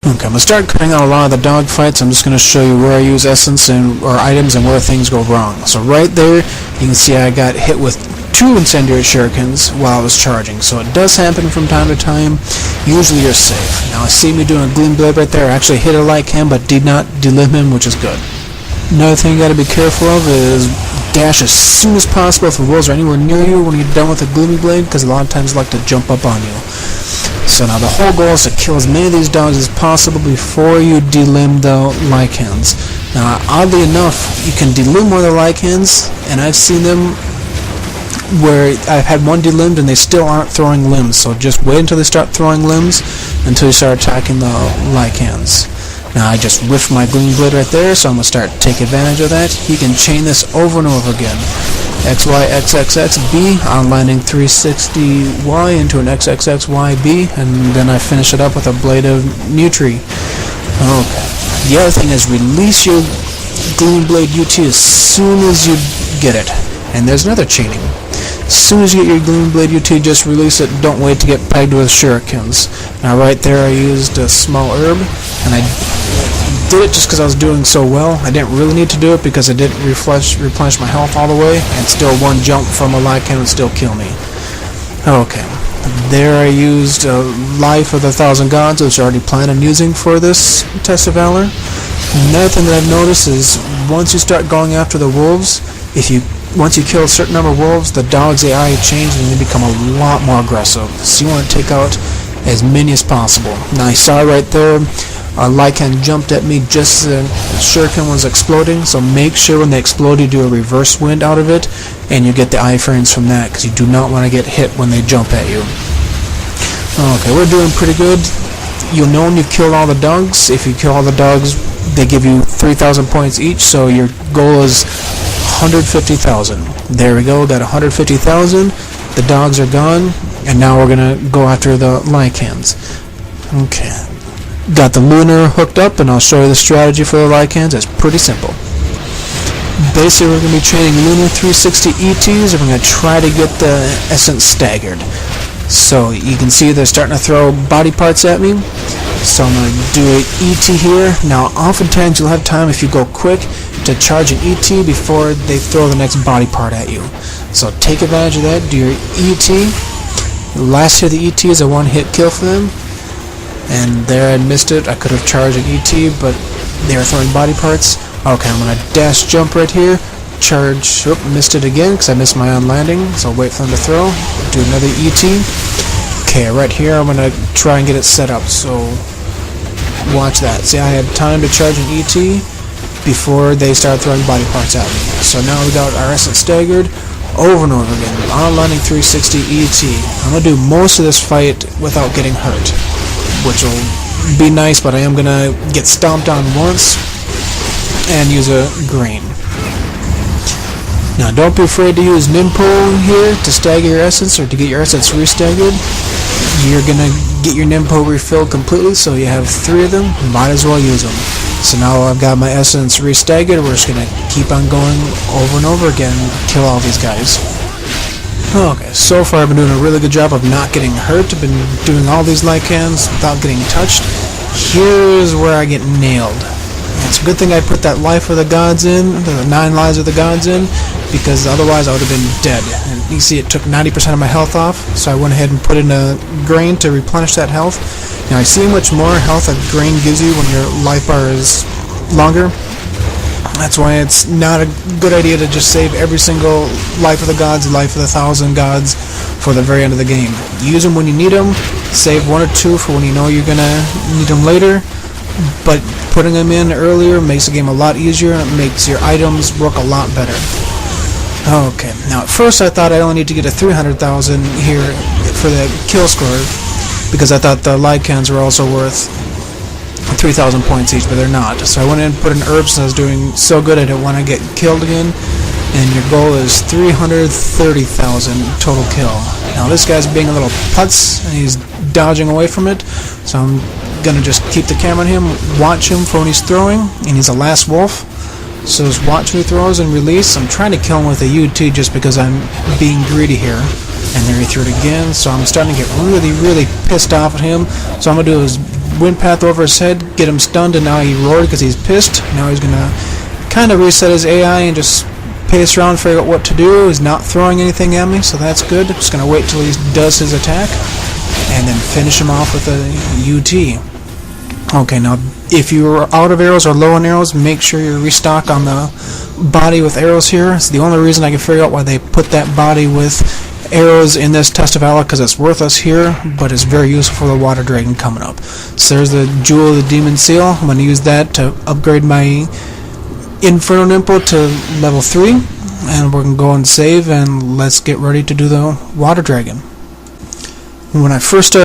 Okay, I'm going to start cutting out a lot of the dog fights. I'm just going to show you where I use essence or items and where things go wrong. So right there, you can see I got hit with 2 incendiary shurikens while I was charging. So it does happen from time to time. Usually you're safe. Now I see me doing a gleam blade right there. I actually hit a light cam but did not delimb him, which is good. Another thing you got to be careful of is dash as soon as possible if the wolves are anywhere near you when you're done with a gloomy blade, because a lot of times they like to jump up on you. So now the whole goal is to kill as many of these dogs as possible before you delimb the lycans. Now oddly enough, you can delimb one of the lycans, and I've seen them where I've had one delimbed and they still aren't throwing limbs. So just wait until they start throwing limbs until you start attacking the lycans. Now I just whiffed my gleam blade right there, so I'm going to start take advantage of that. You can chain this over and over again. XY, XXX, B, on landing 360Y into an XXXYB, and then I finish it up with a blade of Mutri. Okay. The other thing is release your gleam blade UT as soon as you get it. And there's another chaining. As soon as you get your gleam blade UT, just release it. Don't wait to get pegged with shurikens. Now right there I used a small herb, and I did it just because I was doing so well. I didn't really need to do it because it didn't replenish my health all the way, and still one jump from a lycan would still kill me. Okay. There I used Life of the Thousand Gods, which I already planned on using for this Test of Valor. Another thing that I've noticed is once you start going after the wolves, once you kill a certain number of wolves, the dog's AI changes and they become a lot more aggressive. So you want to take out as many as possible. Now I saw right there, a lycan jumped at me just as the shuriken was exploding, so make sure when they explode you do a reverse wind out of it, and you get the iframes from that, because you do not want to get hit when they jump at you. Okay, we're doing pretty good. You'll know when you've killed all the dogs. If you kill all the dogs, they give you 3,000 points each, so your goal is 150,000. There we go, got 150,000. The dogs are gone, and now we're going to go after the lycans. Okay. Got the lunar hooked up, and I'll show you the strategy for the lycans. It's pretty simple. Basically, we're going to be training lunar 360 ETs, and we're going to try to get the essence staggered. So you can see they're starting to throw body parts at me. So I'm going to do an ET here. Now, oftentimes you'll have time if you go quick to charge an ET before they throw the next body part at you. So take advantage of that. Do your ET. Last hit of the ET is a one-hit kill for them. And there I missed it. I could have charged an ET, but they were throwing body parts. Okay, I'm going to dash jump right here. Charge. Oop, missed it again because I missed my on landing. So I'll wait for them to throw. Do another ET. Okay, right here I'm going to try and get it set up. So watch that. See, I had time to charge an ET before they started throwing body parts at me. So now we got our essence staggered over and over again. On landing 360 ET. I'm going to do most of this fight without getting hurt, which will be nice, but I am going to get stomped on once and use a grain. Now don't be afraid to use Ninpo here to stagger your essence or to get your essence restaggered. You're going to get your Ninpo refilled completely, so you have 3 of them, might as well use them. So now I've got my essence restaggered, we're just going to keep on going over and over again and kill all these guys. Okay, so far I've been doing a really good job of not getting hurt. I've been doing all these lycans without getting touched. Here's where I get nailed. It's a good thing I put that Life of the Gods in, the 9 Lives of the Gods in, because otherwise I would have been dead. And you see it took 90% of my health off, so I went ahead and put in a grain to replenish that health. Now I see how much more health a grain gives you when your life bar is longer. That's why it's not a good idea to just save every single Life of the Gods, Life of the Thousand Gods for the very end of the game. Use them when you need them, save 1 or 2 for when you know you're going to need them later, but putting them in earlier makes the game a lot easier and it makes your items work a lot better. Okay, now at first I thought I only need to get a 300,000 here for the kill score, because I thought the lycans were also worth 3,000 points each, but they're not. So I went in and put in herbs, and I was doing so good I didn't want to get killed again. And your goal is 330,000 total kill. Now this guy's being a little putz, and he's dodging away from it. So I'm gonna just keep the camera on him, watch him for when he's throwing, and he's a last wolf. So just watch when he throws and release. I'm trying to kill him with a UT just because I'm being greedy here. And there he threw it again, so I'm starting to get really, really pissed off at him. So I'm going to do is wind path over his head, get him stunned, and now he roared because he's pissed. Now he's going to kind of reset his AI and just pace around, figure out what to do. He's not throwing anything at me, so that's good. Just going to wait till he does his attack, and then finish him off with a UT. Okay, now if you're out of arrows or low on arrows, make sure you restock on the body with arrows here. It's the only reason I can figure out why they put that body with arrows in this test of valor, because it's worthless here, but it's very useful for the water dragon coming up. So there's the Jewel of the Demon Seal. I'm going to use that to upgrade my Inferno Nimble to level 3, and we're going to go and save, and let's get ready to do the water dragon. When I first started